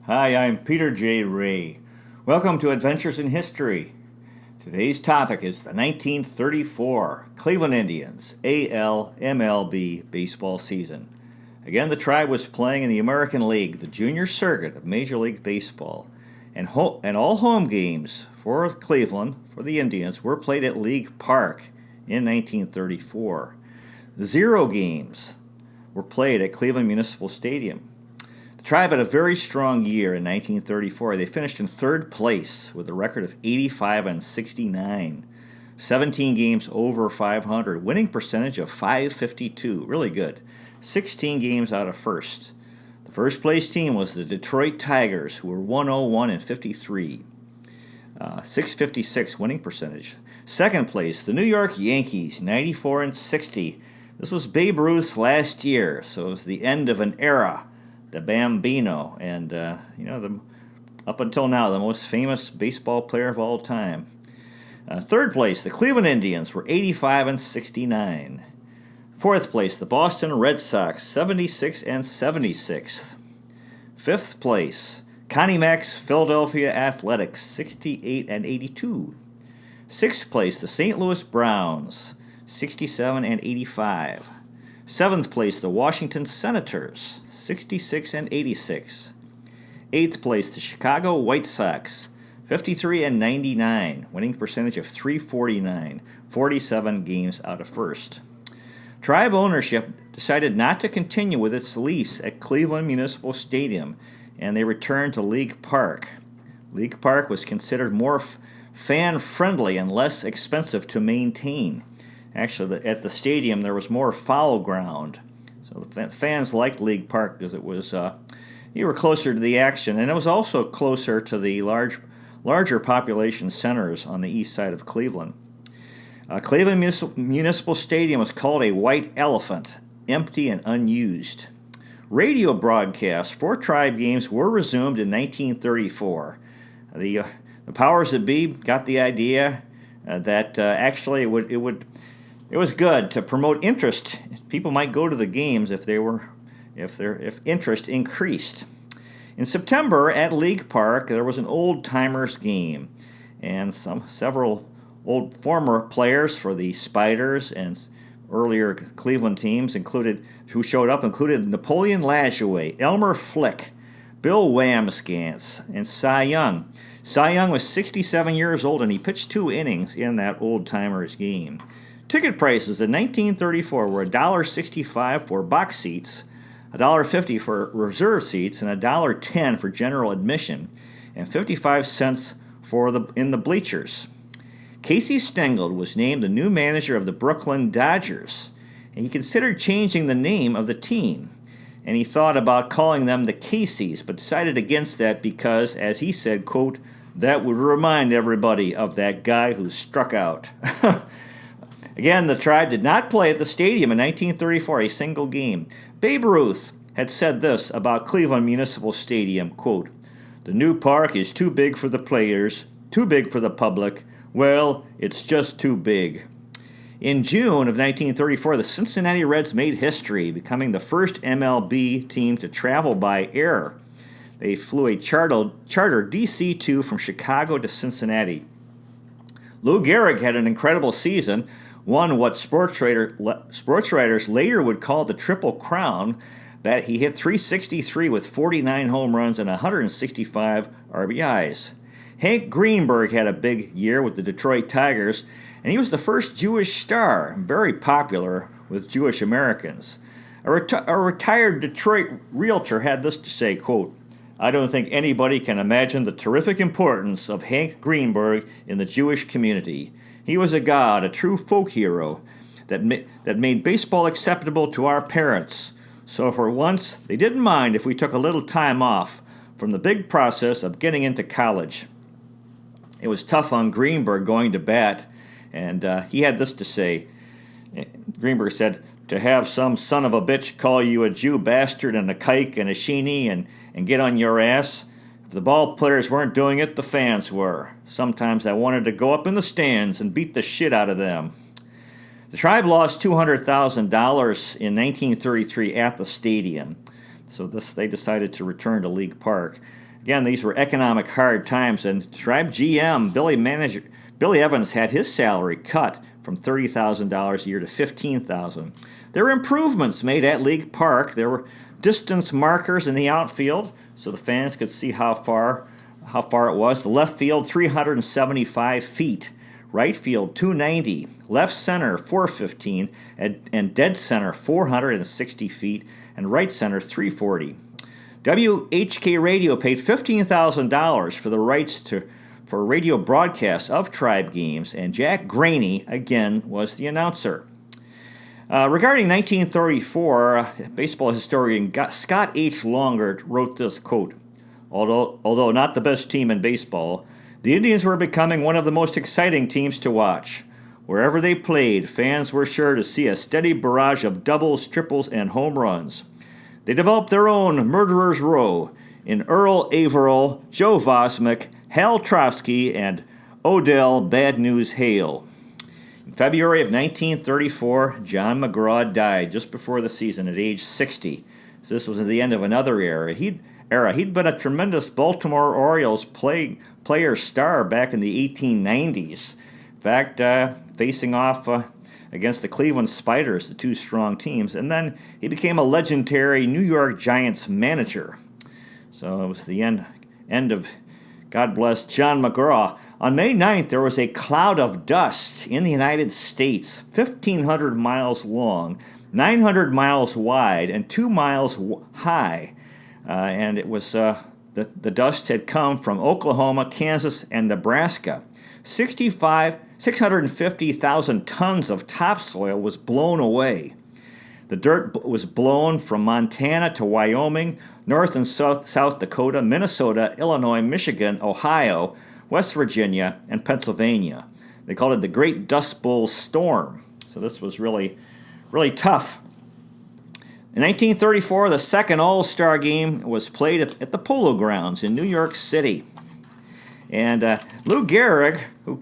Hi, I'm Peter J. Ray. Welcome to Adventures in History. Today's topic is the 1934 Cleveland Indians AL MLB baseball season. Again, the tribe was playing in the American League, the junior circuit of Major League Baseball, and all home games for Cleveland, for the Indians, were played at League Park in 1934. 0 games were played at Cleveland Municipal Stadium. The tribe had a very strong year in 1934. They finished in third place with a record of 85-69, 17 games over 500, winning percentage of .552, really good. 16 games out of first. The first place team was the Detroit Tigers, who were 101-53, 656 winning percentage. Second place, the New York Yankees, 94-60. This was Babe Ruth's last year, so it was the end of an era. The Bambino, and up until now, the most famous baseball player of all time. Third place, the Cleveland Indians were 85-69. Fourth place, the Boston Red Sox, 76-76. Fifth place, Connie Mack's Philadelphia Athletics, 68-82. Sixth place, the St. Louis Browns, 67-85. Seventh place, the Washington Senators, 66-86. Eighth place, the Chicago White Sox, 53-99, winning percentage of .349, 47 games out of first. Tribe ownership decided not to continue with its lease at Cleveland Municipal Stadium, and they returned to League Park. League Park was considered more fan-friendly and less expensive to maintain. Actually, at the stadium, there was more foul ground. So the fans liked League Park because it was, you were closer to the action, and it was also closer to the larger population centers on the east side of Cleveland. Cleveland Municipal Stadium was called a white elephant, empty and unused. Radio broadcasts for tribe games were resumed in 1934. The powers that be got the idea that actually it was good to promote interest. People might go to the games if interest increased. In September at League Park, there was an old timers game, and several old former players for the Spiders and earlier Cleveland teams who showed up included Napoleon Lajoie, Elmer Flick, Bill Wamsgans, and Cy Young. Cy Young was 67 years old, and he pitched 2 innings in that old timers game. Ticket prices in 1934 were $1.65 for box seats, $1.50 for reserve seats, and $1.10 for general admission, and 55 cents in the bleachers. Casey Stengel was named the new manager of the Brooklyn Dodgers, and he considered changing the name of the team. And he thought about calling them the Caseys, but decided against that because, as he said, quote, that would remind everybody of that guy who struck out. Again, the tribe did not play at the stadium in 1934, a single game. Babe Ruth had said this about Cleveland Municipal Stadium, quote, the new park is too big for the players, too big for the public. Well, it's just too big. In June of 1934, the Cincinnati Reds made history, becoming the first MLB team to travel by air. They flew a charter DC-2 from Chicago to Cincinnati. Lou Gehrig had an incredible season, won what sports writers later would call the Triple Crown, that he hit .363 with 49 home runs and 165 RBIs. Hank Greenberg had a big year with the Detroit Tigers, and he was the first Jewish star, very popular with Jewish Americans. A retired Detroit realtor had this to say, quote, I don't think anybody can imagine the terrific importance of Hank Greenberg in the Jewish community. He was a god, a true folk hero that made baseball acceptable to our parents. So for once, they didn't mind if we took a little time off from the big process of getting into college. It was tough on Greenberg going to bat, and he had this to say. Greenberg said, to have some son of a bitch call you a Jew bastard and a kike and a sheeny and get on your ass. If the ball players weren't doing it, the fans were. Sometimes I wanted to go up in the stands and beat the shit out of them. The tribe lost $200,000 in 1933 at the stadium, so they decided to return to League Park. Again, these were economic hard times, and Tribe GM Billy Evans had his salary cut from $30,000 a year to $15,000. There were improvements made at League Park. There were distance markers in the outfield, so the fans could see how far it was. The left field, 375 feet. Right field, 290. Left center, 415. And dead center, 460 feet. And right center, 340. WHK Radio paid $15,000 for the rights for radio broadcasts of Tribe games, and Jack Graney, again, was the announcer. Regarding 1934, baseball historian Scott H. Longard wrote this quote, Although not the best team in baseball, the Indians were becoming one of the most exciting teams to watch. Wherever they played, fans were sure to see a steady barrage of doubles, triples, and home runs. They developed their own Murderer's Row in Earl Averill, Joe Vosmick, Hal Trotsky, and Odell Bad News Hale. In February of 1934, John Mcgraw died just before the season at age 60. So this was at the end of another era. He'd been a tremendous Baltimore Orioles player star back in the 1890s. In fact, facing off against the Cleveland Spiders, the two strong teams, and then he became a legendary New York Giants manager. So it was the end of, God bless, John Mcgraw. On May 9th, there was a cloud of dust in the United States, 1,500 miles long, 900 miles wide, and 2 miles high. And it was the dust had come from Oklahoma, Kansas, and Nebraska. 650,000 tons of topsoil was blown away. The dirt was blown from Montana to Wyoming, North and South Dakota, Minnesota, Illinois, Michigan, Ohio, West Virginia, and Pennsylvania. They called it the Great Dust Bowl Storm. So this was really, really tough. In 1934, the second All-Star game was played at the Polo Grounds in New York City. And Lou Gehrig, who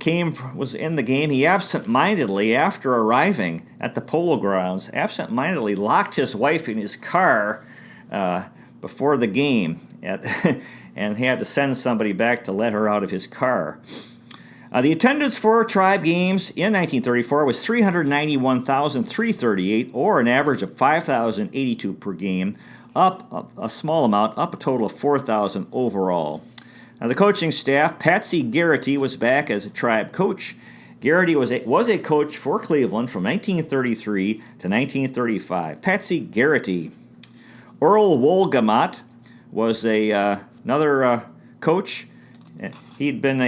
was in the game, he absent-mindedly, after arriving at the Polo Grounds, absent-mindedly locked his wife in his car before the game, and he had to send somebody back to let her out of his car. The attendance for Tribe games in 1934 was 391,338, or an average of 5,082 per game, up a small amount, up a total of 4,000 overall. Now, the coaching staff, Patsy Garrity was back as a Tribe coach. Garrity was a coach for Cleveland from 1933 to 1935. Patsy Garrity. Earl Wolgamott was another coach. He'd been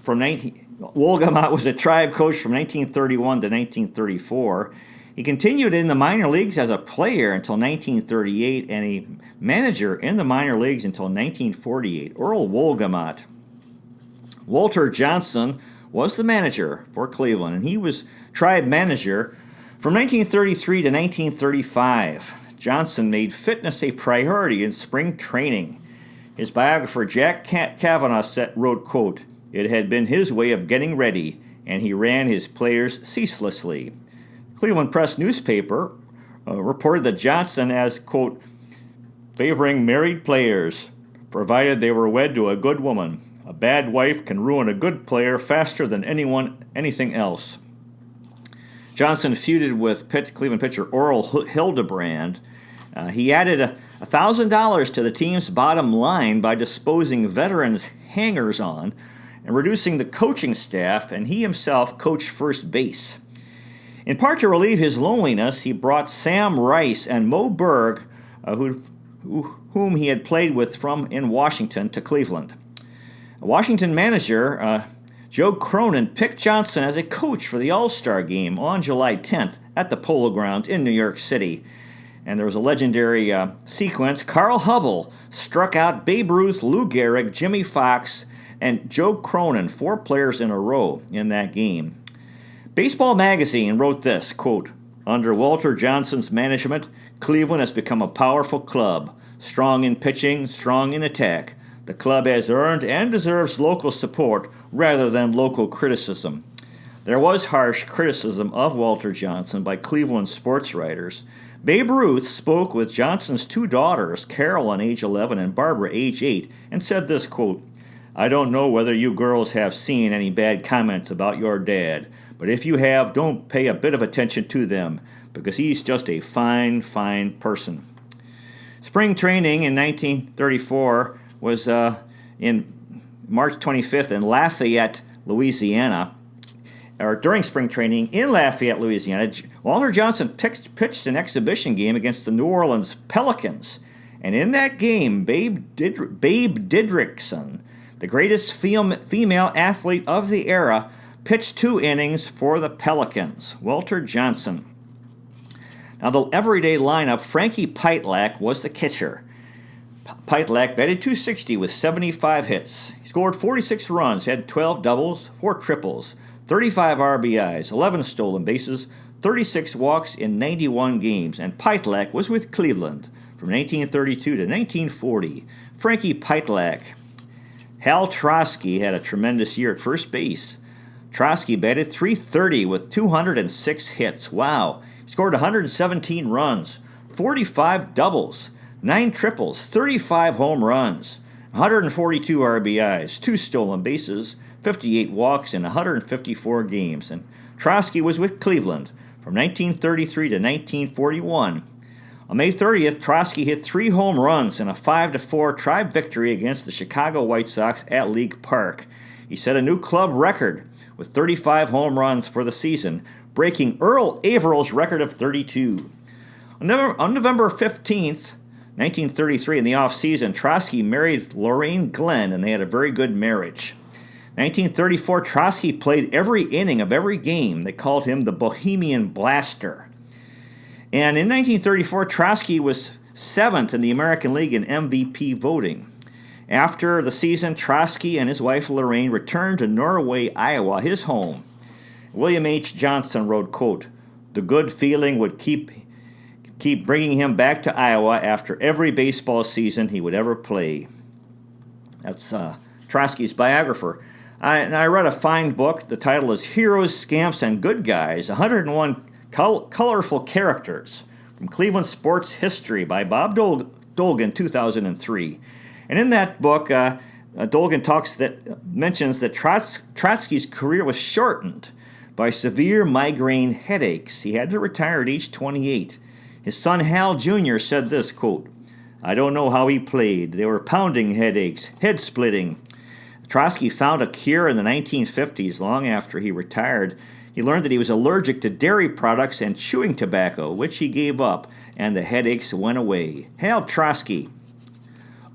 Wolgamott was a Tribe coach from 1931 to 1934. He continued in the minor leagues as a player until 1938 and a manager in the minor leagues until 1948. Earl Wolgamott. Walter Johnson was the manager for Cleveland, and he was Tribe manager from 1933 to 1935. Johnson made fitness a priority in spring training. His biographer Jack Kavanaugh wrote, quote, "It had been his way of getting ready, and he ran his players ceaselessly." Cleveland Press newspaper reported that Johnson as, quote, "favoring married players, provided they were wed to a good woman. A bad wife can ruin a good player faster than anything else." Johnson feuded with Cleveland pitcher Earl Hildebrand. He added $1,000 to the team's bottom line by disposing veterans' hangers-on and reducing the coaching staff, and he himself coached first base. In part to relieve his loneliness, he brought Sam Rice and Mo Berg, whom he had played with in Washington, to Cleveland. A Washington manager, Joe Cronin, picked Johnson as a coach for the All-Star game on July 10th at the Polo Grounds in New York City. And there was a legendary sequence. Carl Hubble struck out Babe Ruth, Lou Gehrig, Jimmy Fox, and Joe Cronin, 4 players in a row in that game. Baseball Magazine wrote this, quote, "Under Walter Johnson's management, Cleveland has become a powerful club, strong in pitching, strong in attack. The club has earned and deserves local support rather than local criticism." There was harsh criticism of Walter Johnson by Cleveland sports writers. Babe Ruth spoke with Johnson's two daughters, Carolyn, age 11, and Barbara, age 8, and said this, quote, "I don't know whether you girls have seen any bad comments about your dad, but if you have, don't pay a bit of attention to them, because he's just a fine, fine person." Spring training in 1934 was in March 25th in Lafayette, Louisiana. Or during spring training in Lafayette, Louisiana, Walter Johnson pitched an exhibition game against the New Orleans Pelicans. And in that game, Babe Didrikson, the greatest female athlete of the era, pitched 2 innings for the Pelicans. Walter Johnson. Now, the everyday lineup, Frankie Pytlak was the catcher. Pytlak batted .260 with 75 hits. He scored 46 runs, had 12 doubles, 4 triples, 35 RBIs, 11 stolen bases, 36 walks in 91 games, and Pytlak was with Cleveland from 1932 to 1940. Frankie Pytlak. Hal Trotsky had a tremendous year at first base. Trotsky batted .330 with 206 hits. Wow. He scored 117 runs, 45 doubles, 9 triples, 35 home runs, 142 RBIs, 2 stolen bases, 58 walks in 154 games. And Trotsky was with Cleveland from 1933 to 1941. On May 30th, Trotsky hit 3 home runs in a 5-4 Tribe victory against the Chicago White Sox at League Park. He set a new club record with 35 home runs for the season, breaking Earl Averill's record of 32. On November 15th, 1933, in the offseason, Trotsky married Lorraine Glenn, and they had a very good marriage. 1934, Trotsky played every inning of every game. They called him the Bohemian Blaster. And in 1934, Trotsky was 7th in the American League in MVP voting. After the season, Trotsky and his wife Lorraine returned to Norway, Iowa, his home. William H. Johnson wrote, quote, "The good feeling would keep bringing him back to Iowa after every baseball season he would ever play." That's Trotsky's biographer. I read a fine book. The title is Heroes, Scamps, and Good Guys, 101 Colorful Characters from Cleveland Sports History by Bob Dolgan, 2003. And in that book, Dolgan mentions that Trotsky's career was shortened by severe migraine headaches. He had to retire at age 28. His son Hal Jr. said this, quote, "I don't know how he played. They were pounding headaches, head splitting." Trotsky found a cure in the 1950s, long after he retired. He learned that he was allergic to dairy products and chewing tobacco, which he gave up, and the headaches went away. Hal Trotsky.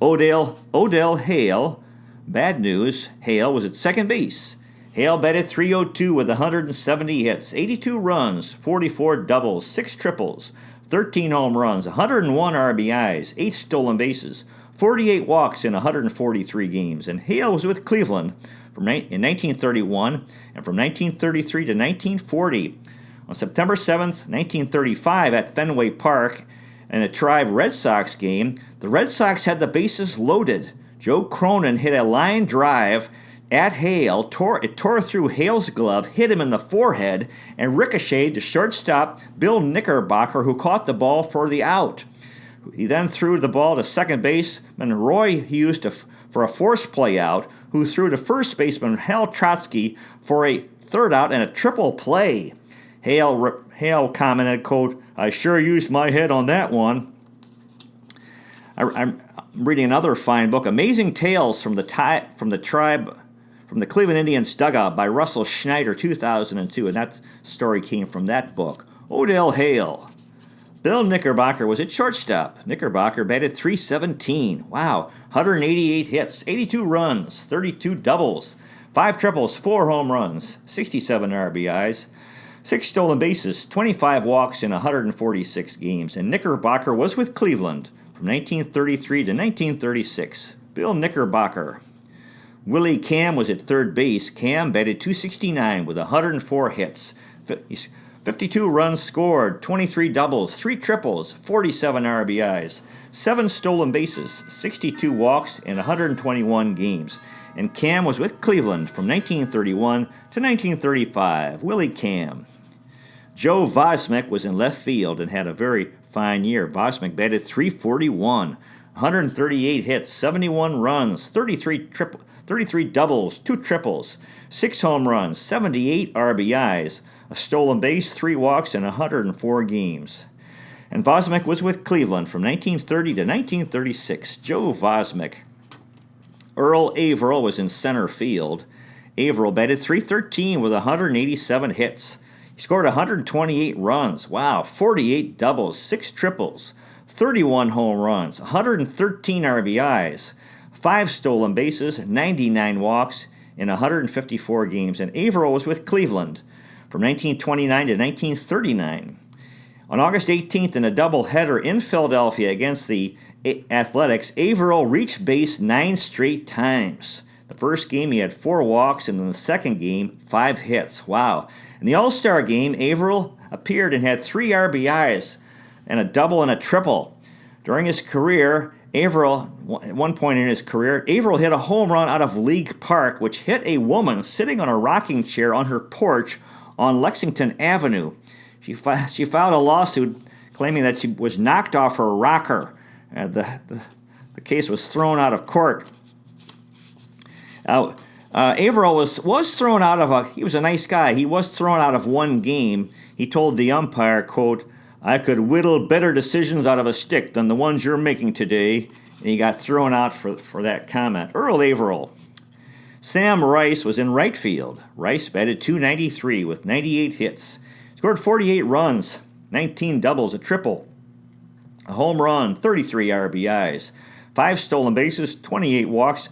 Odell Hale. Bad news. Hale was at second base. Hale batted .302 with 170 hits, 82 runs, 44 doubles, 6 triples, 13 home runs, 101 RBIs, 8 stolen bases, 48 walks in 143 games. And Hale was with Cleveland in 1931 and from 1933 to 1940. On September 7th, 1935 at Fenway Park in a Tribe Red Sox game, the Red Sox had the bases loaded. Joe Cronin hit a line drive at Hale, it tore through Hale's glove, hit him in the forehead, and ricocheted to shortstop Bill Knickerbocker, who caught the ball for the out. He then threw the ball to second baseman Roy Hughes for a force play out, who threw to first baseman Hal Trotsky for a third out and a triple play. Hale commented, quote, "I sure used my head on that one." I'm reading another fine book, Amazing Tales from the Cleveland Indians Dugout by Russell Schneider, 2002, and that story came from that book. Odell Hale. Bill Knickerbocker was at shortstop. Knickerbocker batted .317. Wow, 188 hits, 82 runs, 32 doubles, 5 triples, 4 home runs, 67 RBIs, 6 stolen bases, 25 walks in 146 games. And Knickerbocker was with Cleveland from 1933 to 1936. Bill Knickerbocker. Willie Cam was at third base. Cam batted .269 with 104 hits. 52 runs scored, 23 doubles, 3 triples, 47 RBIs, 7 stolen bases, 62 walks in 121 games. And Cam was with Cleveland from 1931 to 1935. Willie Cam. Joe Vosmek was in left field and had a very fine year. Vosmek batted .341, 138 hits, 71 runs, 33 doubles, 2 triples, 6 home runs, 78 RBIs, a stolen base, 3 walks, and 104 games. And Vosmek was with Cleveland from 1930 to 1936. Joe Vosmek. Earl Averill was in center field. Averill batted .313 with 187 hits. He scored 128 runs. Wow, 48 doubles, 6 triples, 31 home runs, 113 RBIs, 5 stolen bases, 99 walks in 154 games. And Averill was with Cleveland from 1929 to 1939. On August 18th, in a doubleheader in Philadelphia against the Athletics, Averill reached base 9 straight times. The first game, he had 4 walks, and in the second game, 5 hits. Wow. In the All-Star game, Averill appeared and had 3 RBIs and a double and a triple. During his career, Averill, at one point in his career, Averill hit a home run out of League Park, which hit a woman sitting on a rocking chair on her porch on Lexington Avenue. She filed a lawsuit claiming that she was knocked off her rocker. The case was thrown out of court. Averill was thrown out of he was a nice guy. He was thrown out of one game. He told the umpire, quote, "I could whittle better decisions out of a stick than the ones you're making today." And he got thrown out for that comment. Earl Averill. Sam Rice was in right field. Rice batted .293 with 98 hits. Scored 48 runs, 19 doubles, a triple, a home run, 33 RBIs, 5 stolen bases, 28 walks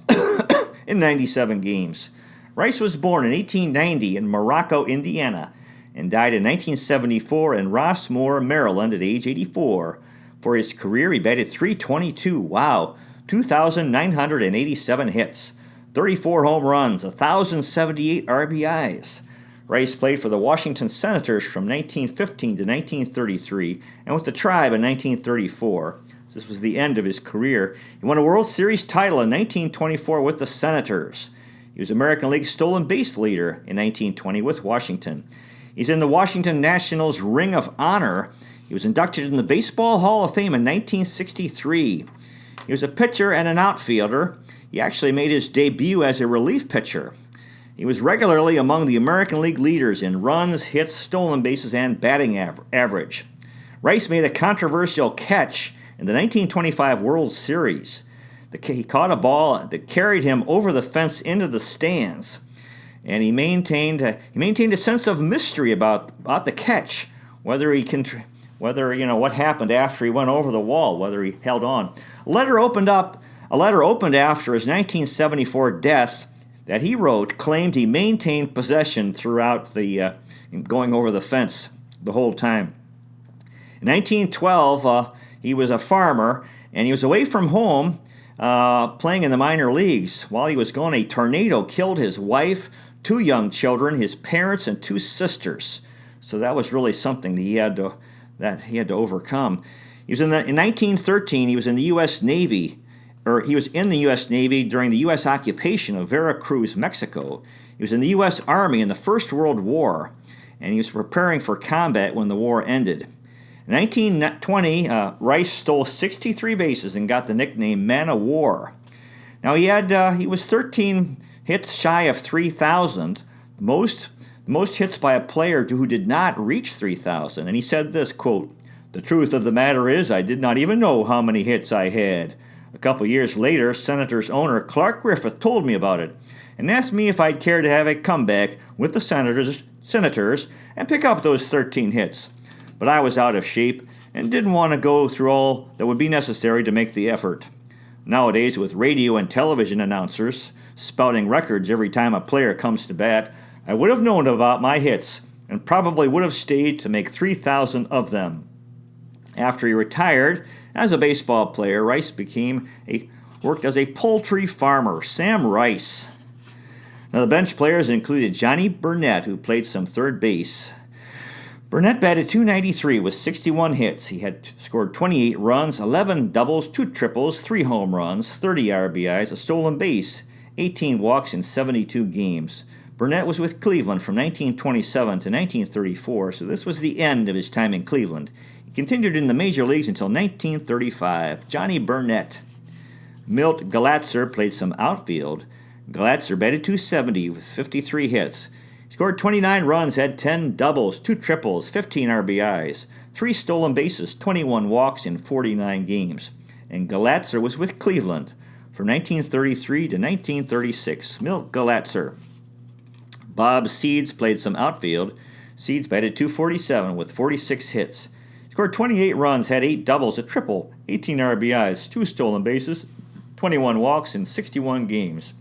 in 97 games. Rice was born in 1890 in Morocco, Indiana, and died in 1974 in Rossmore, Maryland at age 84. For his career, he batted .322, wow, 2,987 hits, 34 home runs, 1,078 RBIs. Rice played for the Washington Senators from 1915 to 1933 and with the Tribe in 1934. This was the end of his career. He won a World Series title in 1924 with the Senators. He was American League stolen base leader in 1920 with Washington. He's in the Washington Nationals Ring of Honor. He was inducted in the Baseball Hall of Fame in 1963. He was a pitcher and an outfielder. He actually made his debut as a relief pitcher. He was regularly among the American League leaders in runs, hits, stolen bases, and batting average. Rice made a controversial catch in the 1925 World Series. He caught a ball that carried him over the fence into the stands, and he maintained a sense of mystery about the catch, whether what happened after he went over the wall, whether he held on. A letter opened after his 1974 death that he wrote claimed he maintained possession throughout the going over the fence the whole time. In 1912, he was a farmer, and he was away from home playing in the minor leagues. While he was gone, a tornado killed his wife, 2 young children, his parents, and 2 sisters. So that was really something that he had to overcome. In 1913, he was in the U.S. Navy. He was in the U.S. Navy during the U.S. occupation of Veracruz, Mexico. He was in the U.S. Army in the First World War, and he was preparing for combat when the war ended. In 1920, Rice stole 63 bases and got the nickname Man of War. Now he was 13 hits shy of 3,000, most hits by a player who did not reach 3,000. And he said this, quote, "The truth of the matter is I did not even know how many hits I had. A couple years later, Senators owner Clark Griffith told me about it and asked me if I'd care to have a comeback with the Senators and pick up those 13 hits. But I was out of shape and didn't want to go through all that would be necessary to make the effort. Nowadays, with radio and television announcers spouting records every time a player comes to bat, I would have known about my hits and probably would have stayed to make 3,000 of them." After he retired as a baseball player, Rice worked as a poultry farmer. Sam Rice. Now, the bench players included Johnny Burnette, who played some third base. Burnette batted .293 with 61 hits. He had scored 28 runs, 11 doubles, 2 triples, 3 home runs, 30 RBIs, a stolen base, 18 walks in 72 games. Burnette was with Cleveland from 1927 to 1934, so this was the end of his time in Cleveland. He Continued in the major leagues until 1935. Johnny Burnette. Milt Galatzer played some outfield. Galatzer batted .270 with 53 hits. He scored 29 runs, had 10 doubles, 2 triples, 15 RBIs, 3 stolen bases, 21 walks in 49 games. And Galatzer was with Cleveland from 1933 to 1936. Milt Galatzer. Bob Seeds played some outfield. Seeds batted .247 with 46 hits. Scored 28 runs, had 8 doubles, a triple, 18 RBIs, 2 stolen bases, 21 walks in 61 games.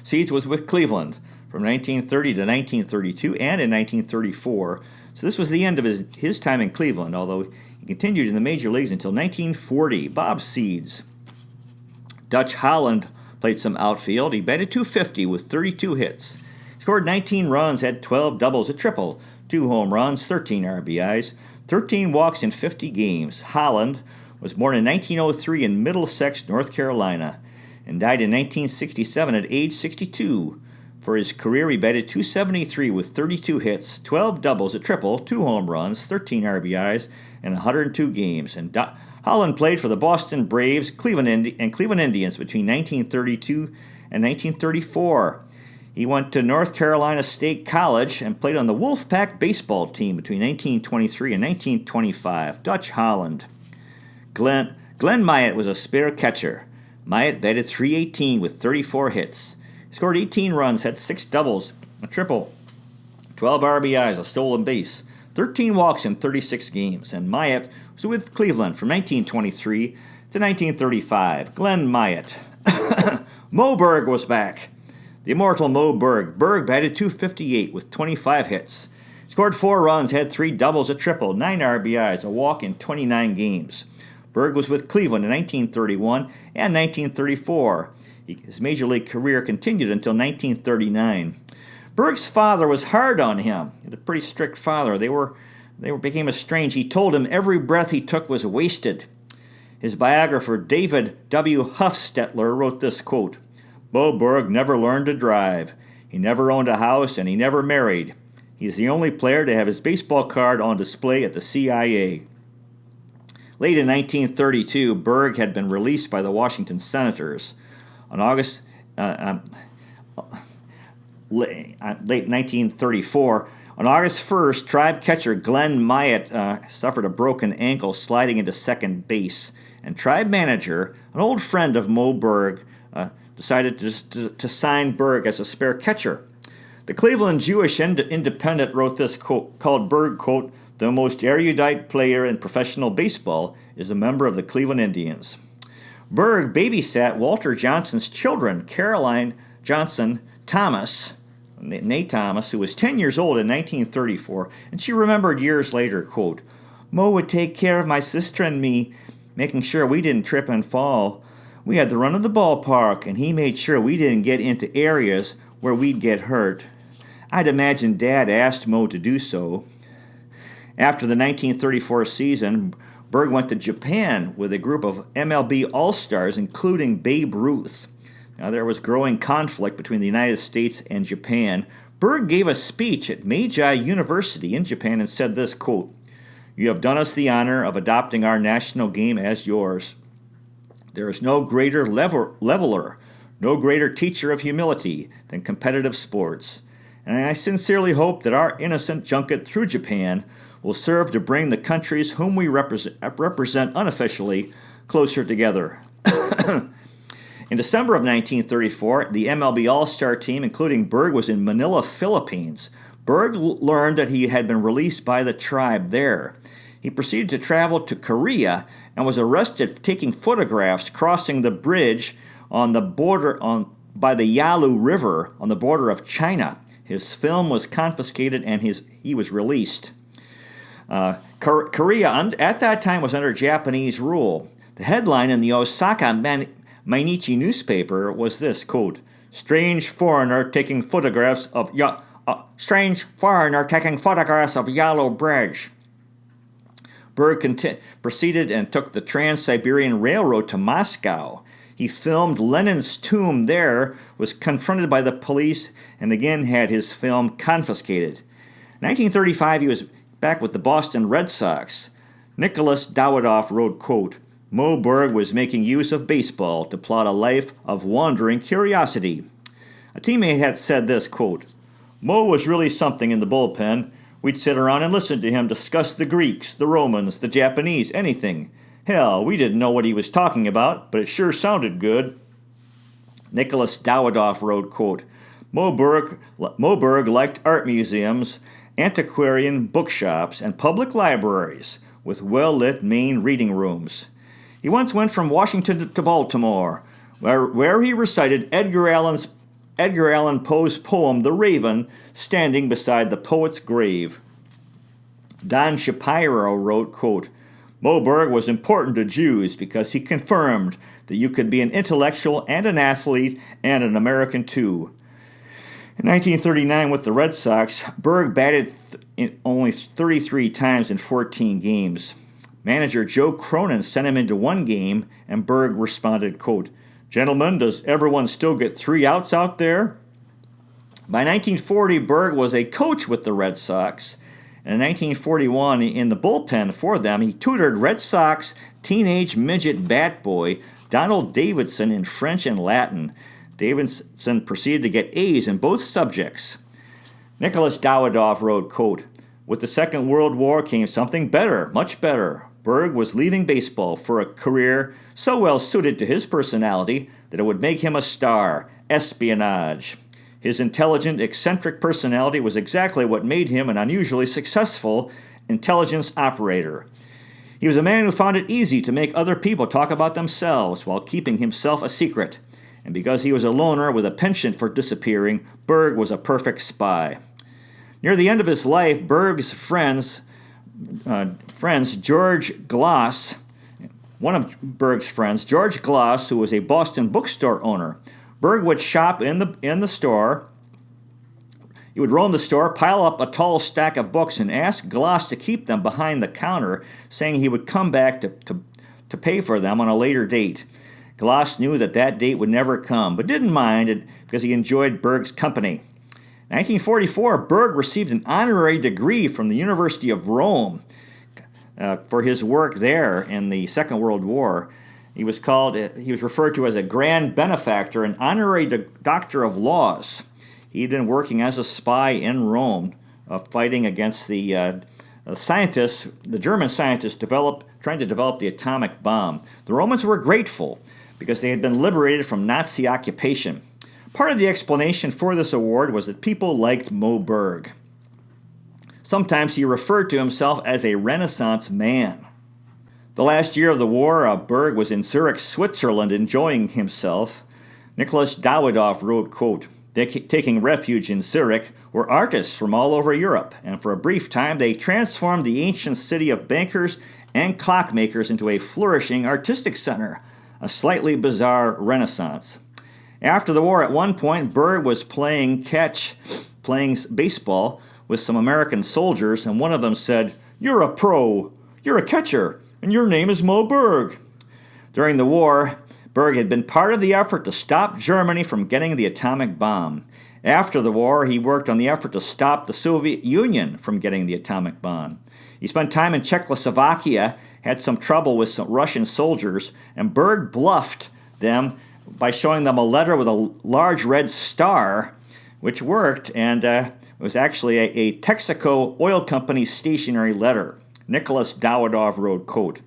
Seeds was with Cleveland from 1930 to 1932 and in 1934. So this was the end of his time in Cleveland, although he continued in the major leagues until 1940. Bob Seeds. Dutch Holland played some outfield. He batted .250 with 32 hits. He scored 19 runs, had 12 doubles, a triple, 2 home runs, 13 RBIs, 13 walks in 50 games. Holland was born in 1903 in Middlesex, North Carolina, and died in 1967 at age 62. For his career, he batted .273 with 32 hits, 12 doubles, a triple, 2 home runs, 13 RBIs, and 102 games. And Holland played for the Boston Braves, Cleveland Indians between 1932 and 1934. He went to North Carolina State College and played on the Wolfpack baseball team between 1923 and 1925. Dutch Holland. Glenn Myatt was a spare catcher. Myatt batted .318 with 34 hits. He scored 18 runs, had 6 doubles, a triple, 12 RBIs, a stolen base, 13 walks in 36 games. And Myatt was with Cleveland from 1923 to 1935. Glenn Myatt. Moe Berg was back. The immortal Moe Berg. Berg batted .258 with 25 hits. Scored 4 runs, had 3 doubles, a triple, 9 RBIs, a walk in 29 games. Berg was with Cleveland in 1931 and 1934. His major league career continued until 1939. Berg's father was hard on him. He had a pretty strict father. They became estranged. He told him every breath he took was wasted. His biographer, David W. Huffstetler, wrote this quote, "Moe Berg never learned to drive. He never owned a house, and he never married. He is the only player to have his baseball card on display at the CIA." Late in 1932, Berg had been released by the Washington Senators. Late 1934, on August 1st, Tribe catcher Glenn Myatt suffered a broken ankle sliding into second base, and Tribe manager, an old friend of Moe Berg, decided to sign Berg as a spare catcher. The Cleveland Jewish Independent wrote this quote, called Berg, quote, "The most erudite player in professional baseball is a member of the Cleveland Indians." Berg babysat Walter Johnson's children, Caroline Johnson Thomas, Nate Thomas, who was 10 years old in 1934, and she remembered years later, quote, "Moe would take care of my sister and me, making sure we didn't trip and fall. We had the run of the ballpark, and he made sure we didn't get into areas where we'd get hurt. I'd imagine Dad asked Moe to do so." After the 1934 season, Berg went to Japan with a group of MLB All-Stars, including Babe Ruth. Now, there was growing conflict between the United States and Japan. Berg gave a speech at Meiji University in Japan and said this, quote, "You have done us the honor of adopting our national game as yours. There is no greater leveler, no greater teacher of humility than competitive sports. And I sincerely hope that our innocent junket through Japan will serve to bring the countries whom we represent unofficially closer together." In December of 1934, the MLB All-Star team, including Berg, was in Manila, Philippines. Berg learned that he had been released by the Tribe there. He proceeded to travel to Korea and was arrested for taking photographs crossing the bridge on the border by the Yalu River on the border of China. His film was confiscated and he was released. Korea at that time was under Japanese rule. The headline in the Osaka Mainichi newspaper was this, quote, strange foreigner taking photographs of Yalu Bridge." Berg proceeded and took the Trans-Siberian Railroad to Moscow. He filmed Lenin's tomb there, was confronted by the police, and again had his film confiscated. In 1935, he was back with the Boston Red Sox. Nicholas Dawidoff wrote, quote, Moe Berg was making use of baseball to plot a life of wandering curiosity. A teammate had said this, quote, Moe was really something in the bullpen. We'd sit around and listen to him discuss the Greeks, the Romans, the Japanese, anything. Hell, we didn't know what he was talking about, but it sure sounded good. Nicholas Dawidoff wrote, quote, Moe Berg liked art museums, antiquarian bookshops, and public libraries with well-lit main reading rooms. He once went from Washington to Baltimore, where he recited Edgar Allan Poe's poem, The Raven, standing beside the poet's grave. Don Shapiro wrote, quote, Moe Berg was important to Jews because he confirmed that you could be an intellectual and an athlete and an American too. In 1939 with the Red Sox, Berg batted only 33 times in 14 games. Manager Joe Cronin sent him into one game, and Berg responded, quote, Gentlemen, does everyone still get 3 outs out there? By 1940, Berg was a coach with the Red Sox. And in 1941, in the bullpen for them, he tutored Red Sox teenage midget bat boy Donald Davidson in French and Latin. Davidson proceeded to get A's in both subjects. Nicholas Dawidoff wrote, quote, With the Second World War came something better, much better. Berg was leaving baseball for a career so well suited to his personality that it would make him a star, espionage. His intelligent, eccentric personality was exactly what made him an unusually successful intelligence operator. He was a man who found it easy to make other people talk about themselves while keeping himself a secret. And because he was a loner with a penchant for disappearing, Berg was a perfect spy. Near the end of his life, Berg's friends, George Gloss, one of Berg's friends, George Gloss, who was a Boston bookstore owner, Berg would shop in the store. He would roam the store, pile up a tall stack of books, and ask Gloss to keep them behind the counter, saying he would come back to pay for them on a later date. Gloss knew that date would never come, but didn't mind it because he enjoyed Berg's company. In 1944, Berg received an honorary degree from the University of Rome for his work there in the Second World War. He was referred to as a grand benefactor, an honorary doctor of laws. He'd been working as a spy in Rome, fighting against the German scientists trying to develop the atomic bomb. The Romans were grateful because they had been liberated from Nazi occupation. Part of the explanation for this award was that people liked Moe Berg. Sometimes he referred to himself as a Renaissance man. The last year of the war, Berg was in Zurich, Switzerland, enjoying himself. Nicholas Dawidoff wrote, quote, Taking refuge in Zurich were artists from all over Europe, and for a brief time they transformed the ancient city of bankers and clockmakers into a flourishing artistic center, a slightly bizarre renaissance. After the war, at one point, Berg was playing baseball with some American soldiers, and one of them said, You're a pro, you're a catcher, and your name is Moe Berg. During the war, Berg had been part of the effort to stop Germany from getting the atomic bomb. After the war, he worked on the effort to stop the Soviet Union from getting the atomic bomb. He spent time in Czechoslovakia, had some trouble with some Russian soldiers, and Berg bluffed them by showing them a letter with a large red star, which worked, and it was actually a Texaco Oil Company stationary letter. Nicholas Dawidoff wrote, quote,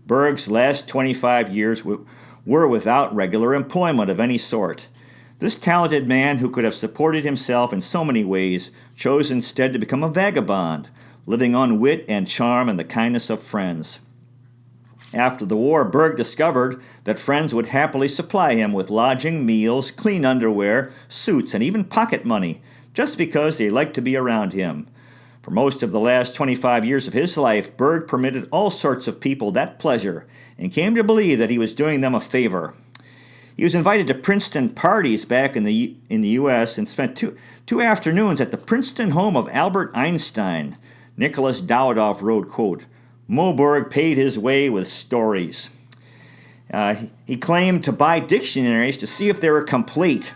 Berg's last 25 years were without regular employment of any sort. This talented man, who could have supported himself in so many ways, chose instead to become a vagabond, living on wit and charm and the kindness of friends. After the war, Berg discovered that friends would happily supply him with lodging, meals, clean underwear, suits, and even pocket money, just because they liked to be around him. For most of the last 25 years of his life, Berg permitted all sorts of people that pleasure and came to believe that he was doing them a favor. He was invited to Princeton parties back in the U.S. and spent two afternoons at the Princeton home of Albert Einstein. Nicholas Dawidoff wrote, quote, Moe Berg paid his way with stories. He claimed to buy dictionaries to see if they were complete.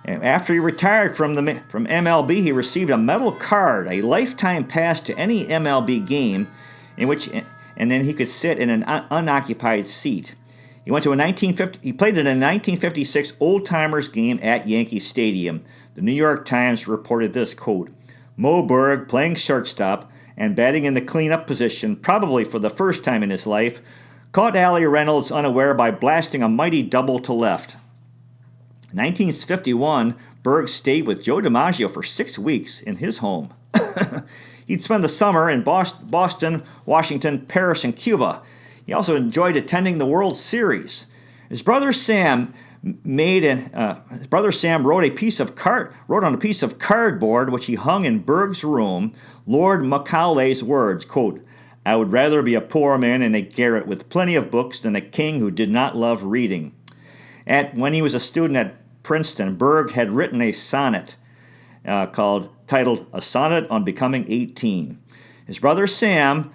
After he retired from MLB, he received a metal card, a lifetime pass to any MLB game, and then he could sit in an unoccupied seat. He played in a 1956 Old Timers game at Yankee Stadium. The New York Times reported this, quote, Moe Berg, playing shortstop and batting in the cleanup position, probably for the first time in his life, caught Allie Reynolds unaware by blasting a mighty double to left. In 1951, Berg stayed with Joe DiMaggio for 6 weeks in his home. He'd spend the summer in Boston, Washington, Paris, and Cuba. He also enjoyed attending the World Series. His brother Sam wrote on a piece of cardboard which he hung in Berg's room, Lord Macaulay's words, quote, I would rather be a poor man in a garret with plenty of books than a king who did not love reading. When he was a student at Princeton, Berg had written a sonnet titled A Sonnet on Becoming 18. His brother Sam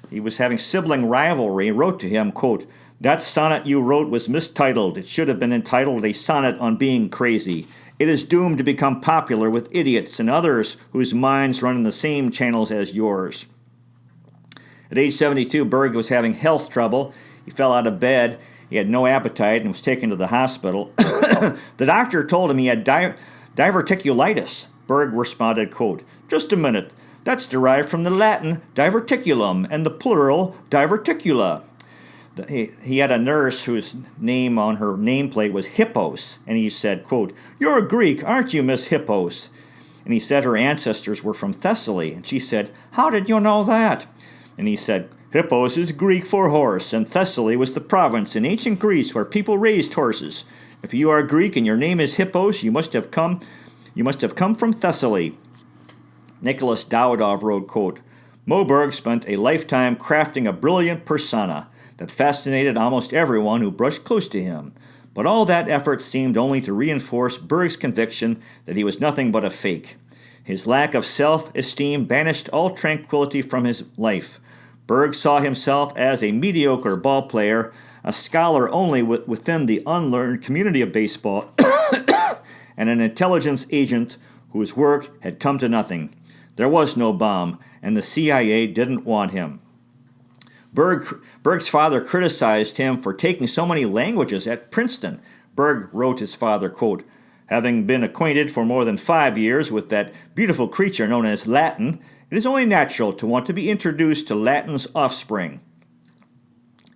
he was having sibling rivalry, wrote to him, quote, that sonnet you wrote was mistitled. It should have been entitled A Sonnet on Being Crazy. It is doomed to become popular with idiots and others whose minds run in the same channels as yours. At age 72, Berg was having health trouble. He fell out of bed. He had no appetite and was taken to the hospital. The doctor told him he had diverticulitis. Berg responded, quote, just a minute. That's derived from the Latin diverticulum and the plural diverticula. He had a nurse whose name on her nameplate was Hippos, and he said, quote, you're a Greek, aren't you, Miss Hippos? And he said her ancestors were from Thessaly, and she said, how did you know that? And he said, Hippos is Greek for horse, and Thessaly was the province in ancient Greece where people raised horses. If you are Greek and your name is Hippos, you must have come from Thessaly. Nicholas Davidov wrote, quote, Moe Berg spent a lifetime crafting a brilliant persona that fascinated almost everyone who brushed close to him. But all that effort seemed only to reinforce Berg's conviction that he was nothing but a fake. His lack of self-esteem banished all tranquility from his life. Berg saw himself as a mediocre ball player, a scholar only within the unlearned community of baseball, and an intelligence agent whose work had come to nothing. There was no bomb, and the CIA didn't want him. Berg's father criticized him for taking so many languages at Princeton. Berg wrote his father, quote, having been acquainted for more than 5 years with that beautiful creature known as Latin, it is only natural to want to be introduced to Latin's offspring.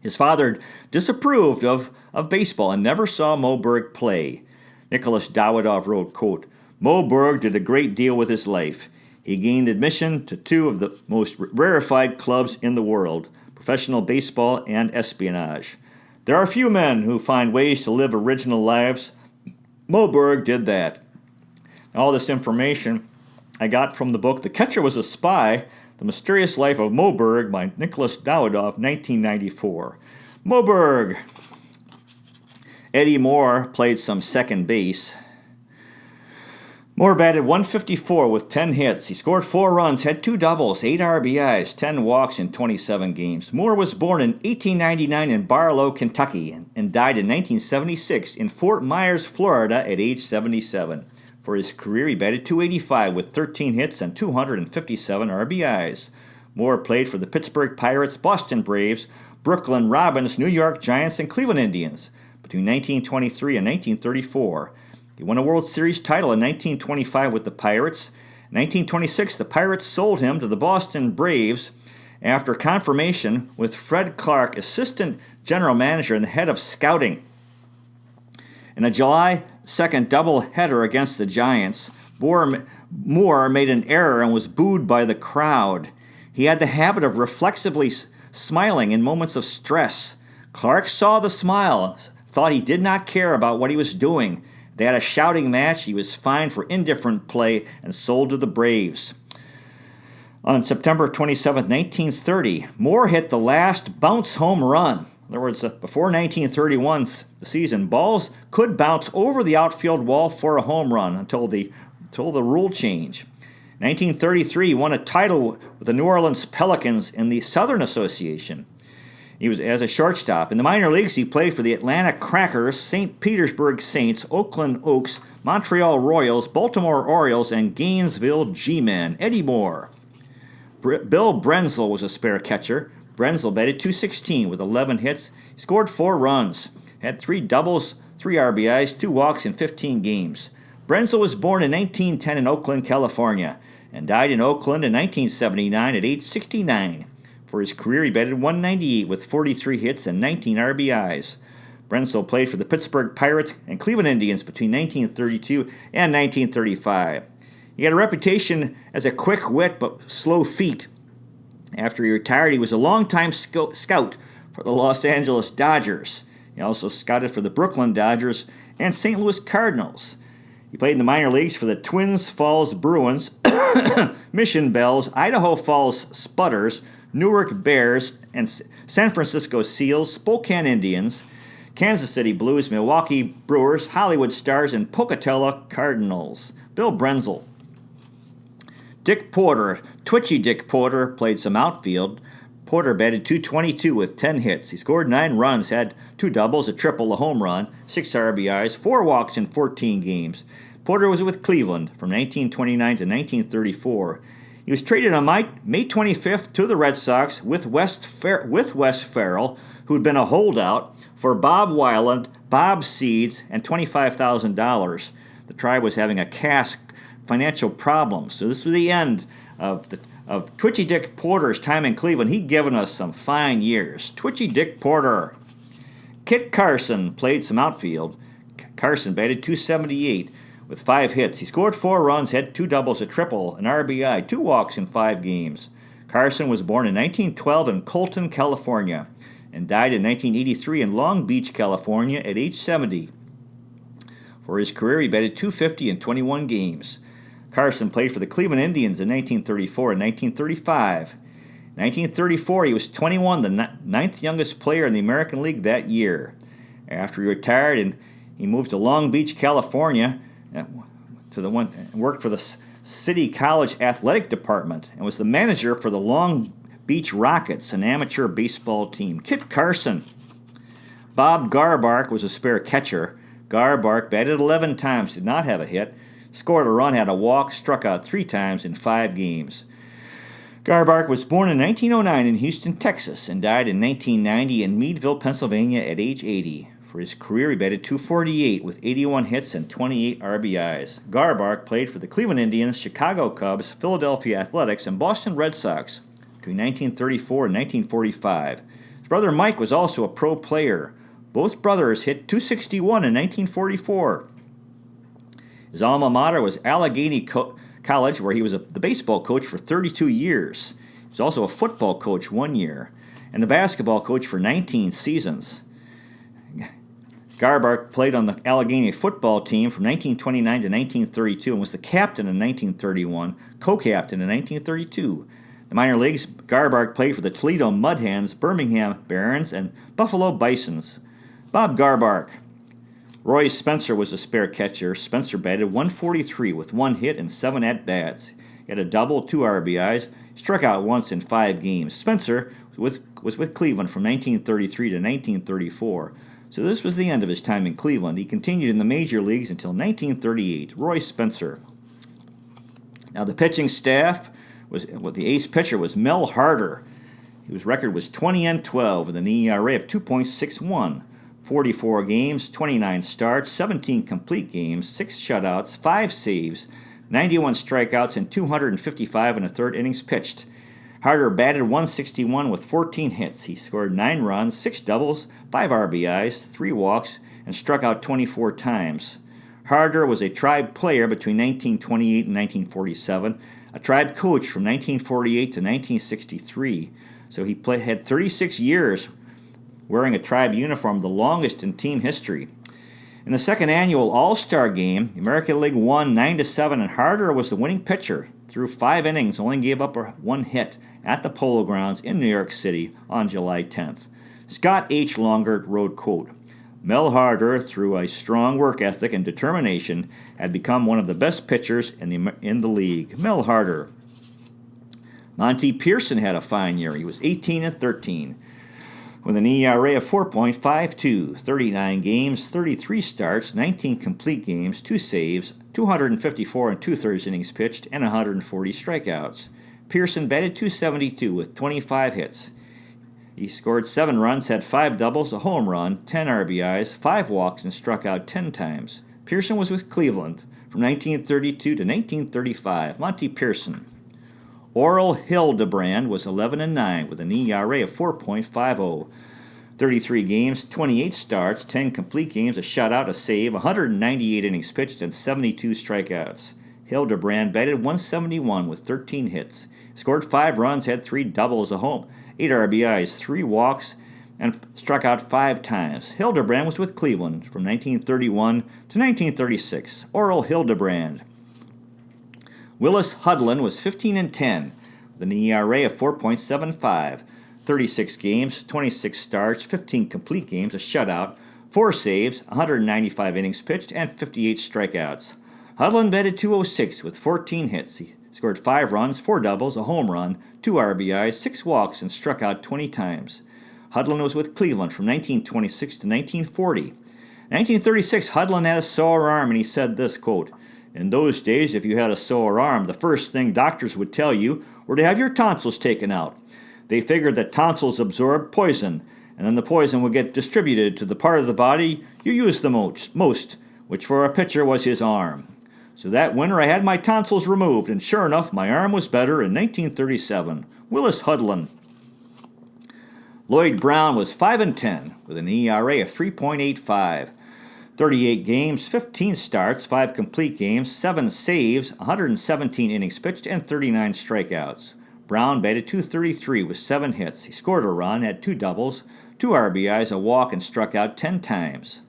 His father disapproved of baseball and never saw Moe Berg play. Nicholas Davidov wrote, quote, Moe Berg did a great deal with his life. He gained admission to 2 of the most rarefied clubs in the world, professional baseball and espionage. There are few men who find ways to live original lives. Moe Berg did that. All this information I got from the book The Catcher Was a Spy, The Mysterious Life of Moe Berg by Nicholas Davidov, 1994. Moe Berg. Eddie Moore played some second base. Moore batted .154 with 10 hits. He scored 4 runs, had 2 doubles, 8 RBIs, 10 walks in 27 games. Moore was born in 1899 in Barlow, Kentucky, and died in 1976 in Fort Myers, Florida at age 77. For his career, he batted .285 with 13 hits and 257 RBIs. Moore played for the Pittsburgh Pirates, Boston Braves, Brooklyn Robins, New York Giants, and Cleveland Indians between 1923 and 1934. He won a World Series title in 1925 with the Pirates. In 1926, the Pirates sold him to the Boston Braves after confirmation with Fred Clark, assistant general manager and the head of scouting. In a July 2nd doubleheader against the Giants, Moore made an error and was booed by the crowd. He had the habit of reflexively smiling in moments of stress. Clark saw the smile, thought he did not care about what he was doing. They had a shouting match. He was fined for indifferent play and sold to the Braves. On September 27, 1930, Moore hit the last bounce home run. In other words, before 1931, the season, balls could bounce over the outfield wall for a home run until the rule change. In 1933, he won a title with the New Orleans Pelicans in the Southern Association. He was as a shortstop. In the minor leagues, he played for the Atlanta Crackers, St. Petersburg Saints, Oakland Oaks, Montreal Royals, Baltimore Orioles, and Gainesville G-Men. Eddie Moore. Bill Brendel was a spare catcher. Brendel batted .216 with 11 hits. He scored 4 runs, had 3 doubles, 3 RBIs, 2 walks in 15 games. Brendel was born in 1910 in Oakland, California, and died in Oakland in 1979 at age 69. For his career, he batted .198 with 43 hits and 19 RBIs. Brendel played for the Pittsburgh Pirates and Cleveland Indians between 1932 and 1935. He had a reputation as a quick wit but slow feet. After he retired, he was a longtime scout for the Los Angeles Dodgers. He also scouted for the Brooklyn Dodgers and St. Louis Cardinals. He played in the minor leagues for the Twins Falls Bruins, Mission Bells, Idaho Falls Spudders, Newark Bears, and San Francisco Seals, Spokane Indians, Kansas City Blues, Milwaukee Brewers, Hollywood Stars, and Pocatello Cardinals. Bill Brendel. Dick Porter, twitchy Dick Porter, played some outfield. Porter batted .222 with 10 hits. He scored 9 runs, had 2 doubles, a triple, a home run, 6 RBIs, 4 walks in 14 games. Porter was with Cleveland from 1929 to 1934. He was traded on May 25th to the Red Sox with Wes Farrell, who had been a holdout, for Bob Weiland, Bob Seeds, and $25,000. The Tribe was having a financial problems. So this was the end of Twitchy Dick Porter's time in Cleveland. He'd given us some fine years. Twitchy Dick Porter. Kit Carson played some outfield. Carson batted .278 with 5 hits. He scored 4 runs, had 2 doubles, a triple, an RBI, 2 walks in 5 games. Carson was born in 1912 in Colton, California, and died in 1983 in Long Beach, California at age 70. For his career, he batted .250 in 21 games. Carson played for the Cleveland Indians in 1934 and 1935. In 1934, he was 21, the 9th youngest player in the American League that year. After he retired, he moved to Long Beach, California, worked for the City College Athletic Department, and was the manager for the Long Beach Rockets, an amateur baseball team. Kit Carson. Bob Garbark was a spare catcher. Garbark batted 11 times, did not have a hit, scored a run, had a walk, struck out 3 times in 5 games. Garbark was born in 1909 in Houston, Texas, and died in 1990 in Meadville, Pennsylvania at age 80. For his career, he batted .248 with 81 hits and 28 RBIs. Garbark played for the Cleveland Indians, Chicago Cubs, Philadelphia Athletics, and Boston Red Sox between 1934 and 1945. His brother Mike was also a pro player. Both brothers hit .261 in 1944. His alma mater was Allegheny College, where he was the baseball coach for 32 years. He was also a football coach 1 year, and the basketball coach for 19 seasons. Garbark played on the Allegheny football team from 1929 to 1932 and was the captain in 1931, co-captain in 1932. The minor leagues, Garbark played for the Toledo Mud Hens, Birmingham Barons, and Buffalo Bisons. Bob Garbark. Roy Spencer was a spare catcher. Spencer batted .143 with 1 hit and 7 at-bats. He had a double, 2 RBIs, struck out once in 5 games. Spencer was with Cleveland from 1933 to 1934. So this was the end of his time in Cleveland. He continued in the major leagues until 1938. Roy Spencer. Now the pitching staff the ace pitcher was Mel Harder. His record was 20-12 with an ERA of 2.61. 44 games, 29 starts, 17 complete games, 6 shutouts, 5 saves, 91 strikeouts, and 255 and a third innings pitched. Harder batted .161 with 14 hits. He scored 9 runs, 6 doubles, 5 RBIs, 3 walks, and struck out 24 times. Harder was a Tribe player between 1928 and 1947, a Tribe coach from 1948 to 1963. So he had 36 years wearing a Tribe uniform, the longest in team history. In the second annual All-Star Game, the American League won 9-7, and Harder was the winning pitcher. Through 5 innings, only gave up 1 hit at the Polo Grounds in New York City on July 10th. Scott H. Longert wrote, quote, Mel Harder, through a strong work ethic and determination, had become one of the best pitchers in the league. Mel Harder. Monty Pearson had a fine year. He was 18-13. with an ERA of 4.52, 39 games, 33 starts, 19 complete games, 2 saves, 254 and 2/3 innings pitched, and 140 strikeouts. Pearson batted .272 with 25 hits. He scored 7 runs, had 5 doubles, a home run, 10 RBIs, 5 walks, and struck out 10 times. Pearson was with Cleveland from 1932 to 1935. Monty Pearson. Earl Hildebrand was 11-9 with an ERA of 4.50. 33 games, 28 starts, 10 complete games, a shutout, a save, 198 innings pitched, and 72 strikeouts. Hildebrand batted .171 with 13 hits. Scored 5 runs, had 3 doubles, a home, 8 RBIs, 3 walks, and struck out 5 times. Hildebrand was with Cleveland from 1931 to 1936. Earl Hildebrand. Willis Hudlin was 15-10 with an ERA of 4.75. 36 games, 26 starts, 15 complete games, a shutout, 4 saves, 195 innings pitched, and 58 strikeouts. Hudlin batted .206 with 14 hits. He scored 5 runs, 4 doubles, a home run, 2 RBIs, 6 walks, and struck out 20 times. Hudlin was with Cleveland from 1926 to 1940. In 1936, Hudlin had a sore arm, and he said this, quote, "In those days, if you had a sore arm, the first thing doctors would tell you were to have your tonsils taken out. They figured that tonsils absorb poison, and then the poison would get distributed to the part of the body you use the most, which for a pitcher was his arm. So that winter I had my tonsils removed, and sure enough, my arm was better in 1937. Willis Hudlin. Lloyd Brown was 5-10 with an ERA of 3.85. 38 games, 15 starts, 5 complete games, 7 saves, 117 innings pitched, and 39 strikeouts. Brown batted .233 with 7 hits. He scored a run, had 2 doubles, 2 RBIs, a walk, and struck out 10 times.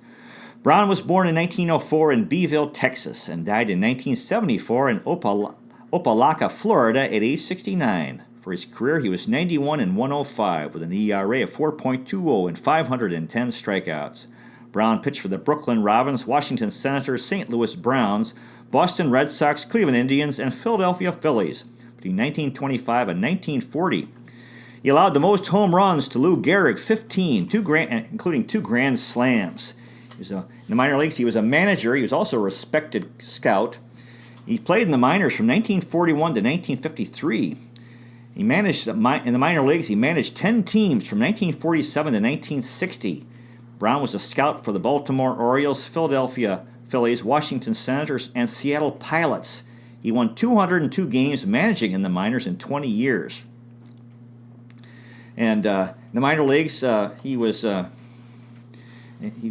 Brown was born in 1904 in Beeville, Texas, and died in 1974 in Opelika, Florida at age 69. For his career, he was 91-105 with an ERA of 4.20 and 510 strikeouts. Brown pitched for the Brooklyn Robins, Washington Senators, St. Louis Browns, Boston Red Sox, Cleveland Indians, and Philadelphia Phillies between 1925 and 1940. He allowed the most home runs to Lou Gehrig, 15, including 2 grand slams. In the minor leagues, he was a manager. He was also a respected scout. He played in the minors from 1941 to 1953. He managed in the minor leagues. He managed 10 teams from 1947 to 1960. Brown was a scout for the Baltimore Orioles, Philadelphia Phillies, Washington Senators, and Seattle Pilots. He won 202 games managing in the minors in 20 years. And in the minor leagues, he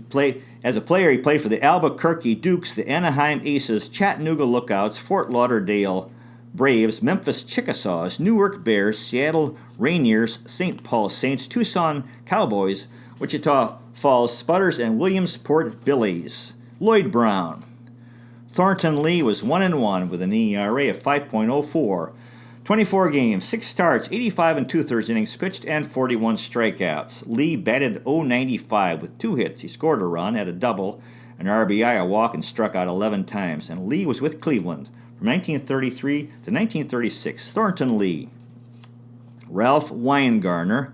played as a player. He played for the Albuquerque Dukes, the Anaheim Aces, Chattanooga Lookouts, Fort Lauderdale Braves, Memphis Chickasaws, Newark Bears, Seattle Rainiers, St. Paul Saints, Tucson Cowboys, Wichita Falls Spudders, and Williamsport Billies. Lloyd Brown. Thornton Lee was 1-1 with an ERA of 5.04. 24 games, 6 starts, 85 2/3 innings pitched, and 41 strikeouts. Lee batted .095 with 2 hits. He scored a run, had a double, an RBI, a walk, and struck out 11 times. And Lee was with Cleveland from 1933 to 1936. Thornton Lee. Ralph Weingarner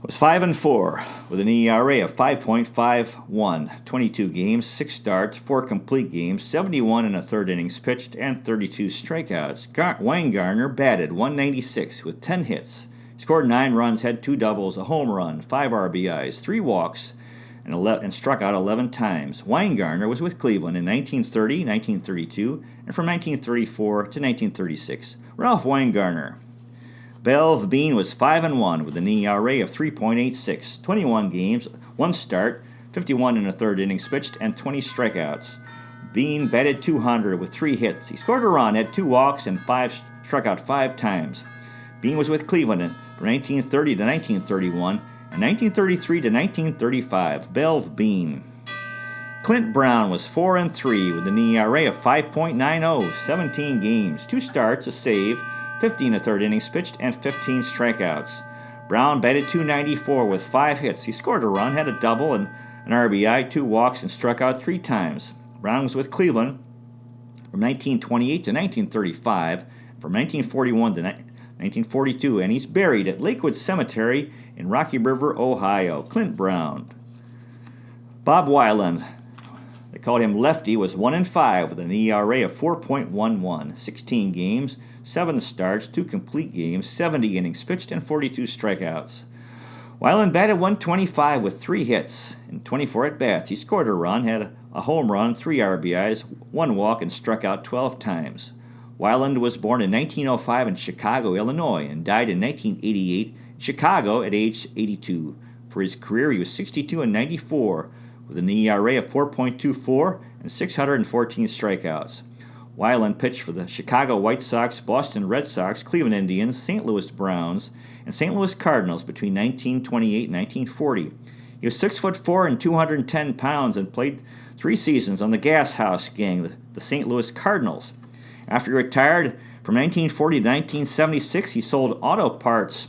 was 5-4 with an ERA of 5.51. 22 games, 6 starts, 4 complete games, 71 1/3 innings pitched, and 32 strikeouts. Weingarner batted .196 with 10 hits. Scored 9 runs, had 2 doubles, a home run, 5 RBIs, 3 walks, and struck out 11 times. Weingarner was with Cleveland in 1930, 1932, and from 1934 to 1936. Ralph Weingarner. Belv Bean was 5-1 with an ERA of 3.86, 21 games, 1 start, 51 1/3 innings pitched, and 20 strikeouts. Bean batted .200 with 3 hits. He scored a run, had 2 walks, and struck out 5 times. Bean was with Cleveland from 1930 to 1931 and 1933 to 1935. Belv Bean. Clint Brown was 4-3 with an ERA of 5.90, 17 games, 2 starts, a save, 15 1/3 innings pitched, and 15 strikeouts. Brown batted .294 with 5 hits. He scored a run, had a double, and an RBI, 2 walks, and struck out 3 times. Brown was with Cleveland from 1928 to 1935, from 1941 to 1942, and he's buried at Lakewood Cemetery in Rocky River, Ohio. Clint Brown. Bob Weiland, they called him Lefty, was 1-5 with an ERA of 4.11, 16 games, 7 starts, 2 complete games, 70 innings pitched, and 42 strikeouts. Weiland batted 125 with 3 hits and 24 at-bats. He scored a run, had a home run, 3 RBIs, 1 walk, and struck out 12 times. Weiland was born in 1905 in Chicago, Illinois, and died in 1988 in Chicago at age 82. For his career, he was 62 and 94, with an ERA of 4.24 and 614 strikeouts. Weiland pitched for the Chicago White Sox, Boston Red Sox, Cleveland Indians, St. Louis Browns, and St. Louis Cardinals between 1928 and 1940. He was 6'4" and 210 pounds and played 3 seasons on the Gas House Gang, the St. Louis Cardinals. After he retired from 1940 to 1976, he sold auto parts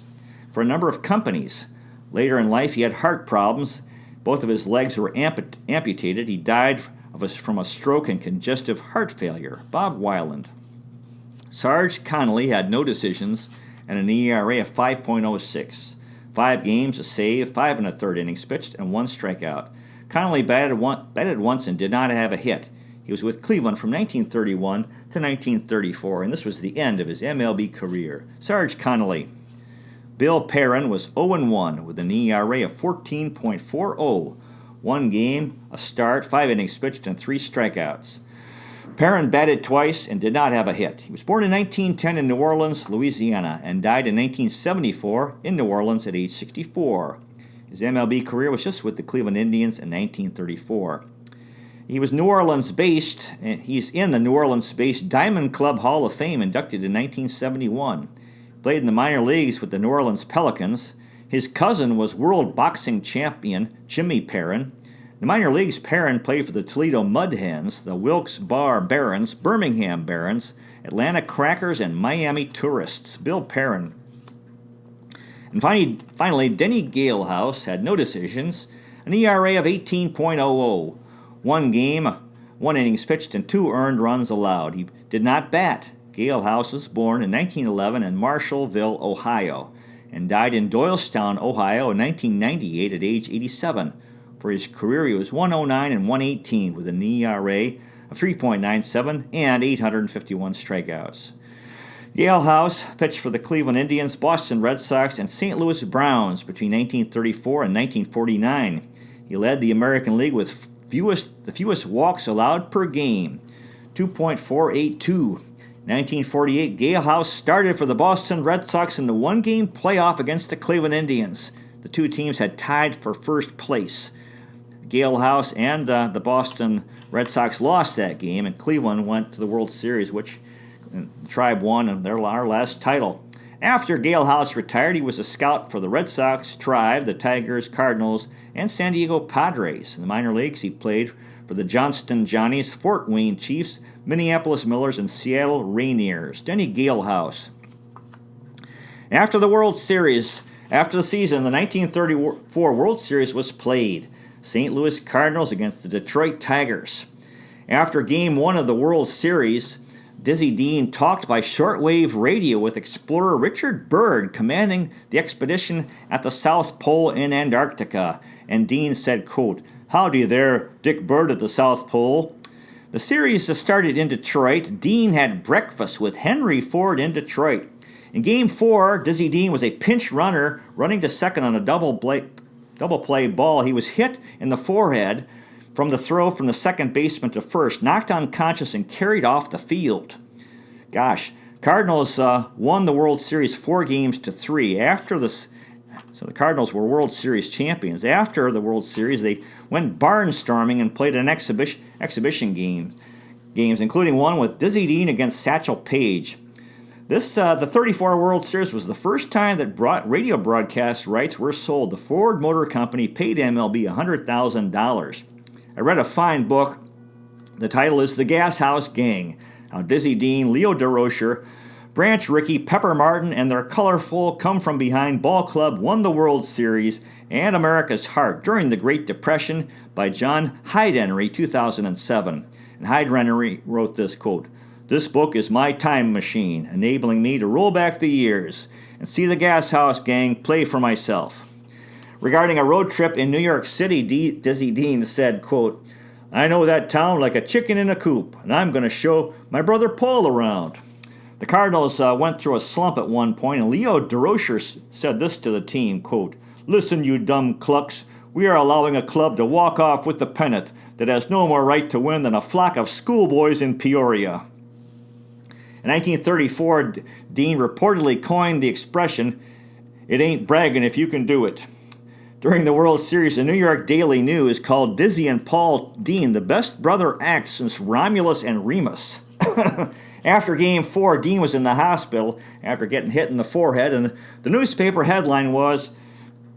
for a number of companies. Later in life, he had heart problems. Both of his legs were amputated. He died from a stroke and congestive heart failure. Bob Weiland. Sarge Connolly had no decisions and an ERA of 5.06. 5 games, a save, 5 1/3 innings pitched, and 1 strikeout. Connolly batted once and did not have a hit. He was with Cleveland from 1931 to 1934, and this was the end of his MLB career. Sarge Connolly. Bill Perrin was 0-1 with an ERA of 14.40. 1 game, a start, 5 innings pitched, and 3 strikeouts. Perrin batted twice and did not have a hit. He was born in 1910 in New Orleans, Louisiana, and died in 1974 in New Orleans at age 64. His MLB career was just with the Cleveland Indians in 1934. He was New Orleans-based, and he's in the New Orleans-based Diamond Club Hall of Fame, inducted in 1971. Played in the minor leagues with the New Orleans Pelicans. His cousin was world boxing champion Jimmy Perrin. In the minor leagues, Perrin played for the Toledo Mud Hens, the Wilkes-Barre Barons, Birmingham Barons, Atlanta Crackers, and Miami Tourists. Bill Perrin. And finally, Denny Galehouse had no decisions, an ERA of 18.00. 1 game, 1 innings pitched, and 2 earned runs allowed. He did not bat. Galehouse was born in 1911 in Marshallville, Ohio, and died in Doylestown, Ohio in 1998 at age 87. For his career, he was 109 and 118 with an ERA of 3.97 and 851 strikeouts. Galehouse pitched for the Cleveland Indians, Boston Red Sox, and St. Louis Browns between 1934 and 1949. He led the American League with the fewest walks allowed per game, 2.482. 1948, Galehouse started for the Boston Red Sox in the 1-game playoff against the Cleveland Indians. The 2 teams had tied for first place. Galehouse and the Boston Red Sox lost that game, and Cleveland went to the World Series, which the Tribe won in our last title. After Galehouse retired, he was a scout for the Red Sox, Tribe, the Tigers, Cardinals, and San Diego Padres. In the minor leagues, he played for the Johnston Johnnies, Fort Wayne Chiefs, Minneapolis Millers, and Seattle Rainiers. Denny Galehouse. After the season, the 1934 World Series was played. St. Louis Cardinals against the Detroit Tigers. After Game 1 of the World Series, Dizzy Dean talked by shortwave radio with explorer Richard Byrd, commanding the expedition at the South Pole in Antarctica. And Dean said, quote, "Howdy there, Dick Byrd at the South Pole." The series started in Detroit. Dean had breakfast with Henry Ford in Detroit. In Game 4, Dizzy Dean was a pinch runner running to second on a double play ball. He was hit in the forehead from the throw from the second baseman to first, knocked unconscious, and carried off the field. Gosh, Cardinals won the World Series 4-3. So the Cardinals were World Series champions. After the World Series, they went barnstorming and played an exhibition games, including one with Dizzy Dean against Satchel Paige. The 34 World Series was the first time that radio broadcast rights were sold. The Ford Motor Company paid MLB $100,000. I read a fine book. The title is The Gas House Gang, how Dizzy Dean, Leo DeRocher, Branch Rickey, Pepper Martin, and their colorful come-from-behind ball club won the World Series and America's heart during the Great Depression by John Hyde-Henry, 2007. And Hyde-Henry wrote this, quote, This book is my time machine, enabling me to roll back the years and see the Gas House Gang play for myself. Regarding a road trip in New York City, Dizzy Dean said, quote, I know that town like a chicken in a coop, and I'm going to show my brother Paul around. The Cardinals went through a slump at one point, and Leo DeRocher said this to the team, quote, Listen, you dumb clucks, we are allowing a club to walk off with the pennant that has no more right to win than a flock of schoolboys in Peoria. In 1934, Dean reportedly coined the expression, it ain't bragging if you can do it. During the World Series, the New York Daily News called Dizzy and Paul Dean the best brother act since Romulus and Remus. After Game 4, Dean was in the hospital after getting hit in the forehead, and the newspaper headline was,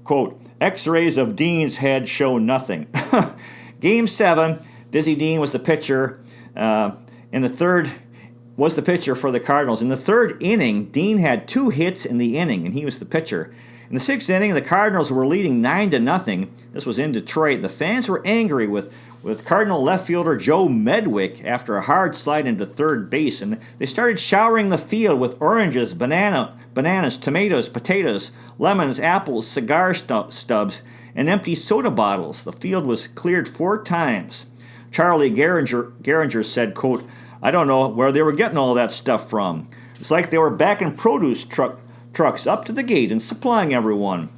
quote, X-rays of Dean's head show nothing. Game 7, Dizzy Dean was the pitcher. In the third, was the pitcher for the Cardinals. In the third inning, Dean had 2 hits in the inning, and he was the pitcher. In the 6th inning, the Cardinals were leading 9-0. This was in Detroit. The fans were angry with Cardinal left fielder Joe Medwick after a hard slide into third base, and they started showering the field with oranges, bananas, tomatoes, potatoes, lemons, apples, cigar stubs, and empty soda bottles. The field was cleared 4 times. Charlie Gehringer said, quote, I don't know where they were getting all that stuff from. It's like they were backing produce trucks up to the gate and supplying everyone.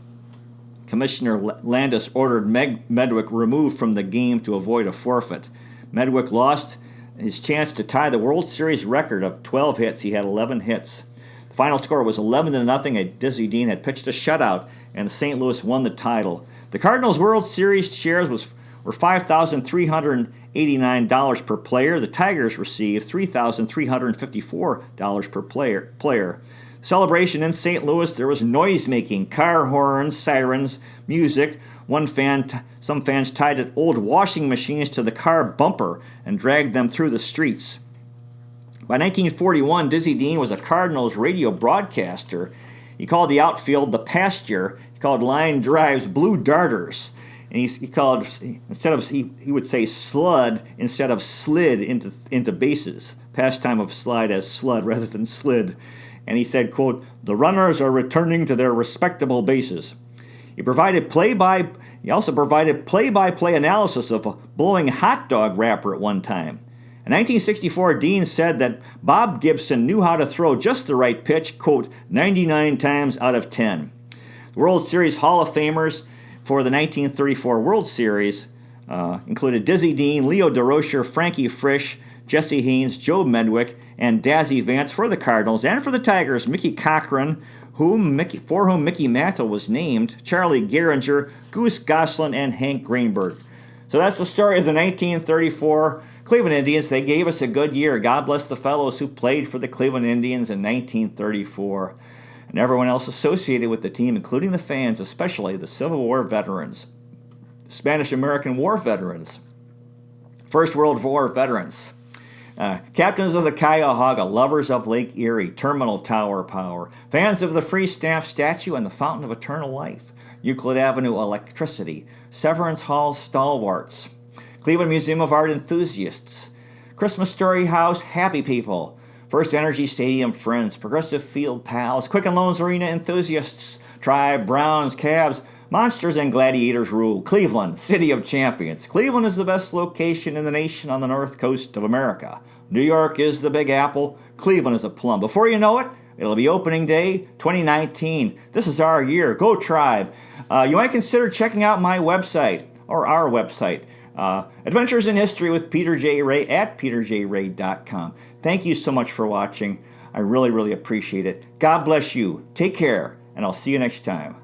Commissioner Landis ordered Medwick removed from the game to avoid a forfeit. Medwick lost his chance to tie the World Series record of 12 hits. He had 11 hits. The final score was 11-0. Dizzy Dean had pitched a shutout, and St. Louis won the title. The Cardinals' World Series shares were $5,389 per player. The Tigers received $3,354 per player. Celebration in St. Louis, there was noise-making, car horns, sirens, music. Some fans tied old washing machines to the car bumper and dragged them through the streets. By 1941, Dizzy Dean was a Cardinals radio broadcaster. He called the outfield the pasture. He called line drives blue darters. And he called, he would say slud instead of slid into bases. Pastime of slide as slud rather than slid. And he said, quote, the runners are returning to their respectable bases. He also provided play-by-play analysis of a blowing hot dog wrapper at one time. In 1964, Dean said that Bob Gibson knew how to throw just the right pitch, quote, 99 times out of 10. The World Series Hall of Famers for the 1934 World Series included Dizzy Dean, Leo DeRocher, Frankie Frisch, Jesse Haynes, Joe Medwick, and Dazzy Vance for the Cardinals, and for the Tigers, Mickey Cochran, for whom Mickey Mantle was named, Charlie Gehringer, Goose Goslin, and Hank Greenberg. So that's the story of the 1934 Cleveland Indians. They gave us a good year. God bless the fellows who played for the Cleveland Indians in 1934, and everyone else associated with the team, including the fans, especially the Civil War veterans, Spanish-American War veterans, First World War veterans, captains of the Cuyahoga, lovers of Lake Erie, Terminal Tower Power, fans of the Free Stamp Statue and the Fountain of Eternal Life, Euclid Avenue Electricity, Severance Hall Stalwarts, Cleveland Museum of Art enthusiasts, Christmas Story House Happy People, First Energy Stadium friends, Progressive Field pals, Quicken Loans Arena enthusiasts, Tribe, Browns, Cavs, Monsters and Gladiators rule. Cleveland, City of Champions. Cleveland is the best location in the nation on the north coast of America. New York is the Big Apple. Cleveland is a plum. Before you know it, it'll be opening day 2019. This is our year. Go Tribe. You might consider checking out my website, or our website, Adventures in History with Peter J. Ray at peterjray.com. Thank you so much for watching. I really, really appreciate it. God bless you. Take care, and I'll see you next time.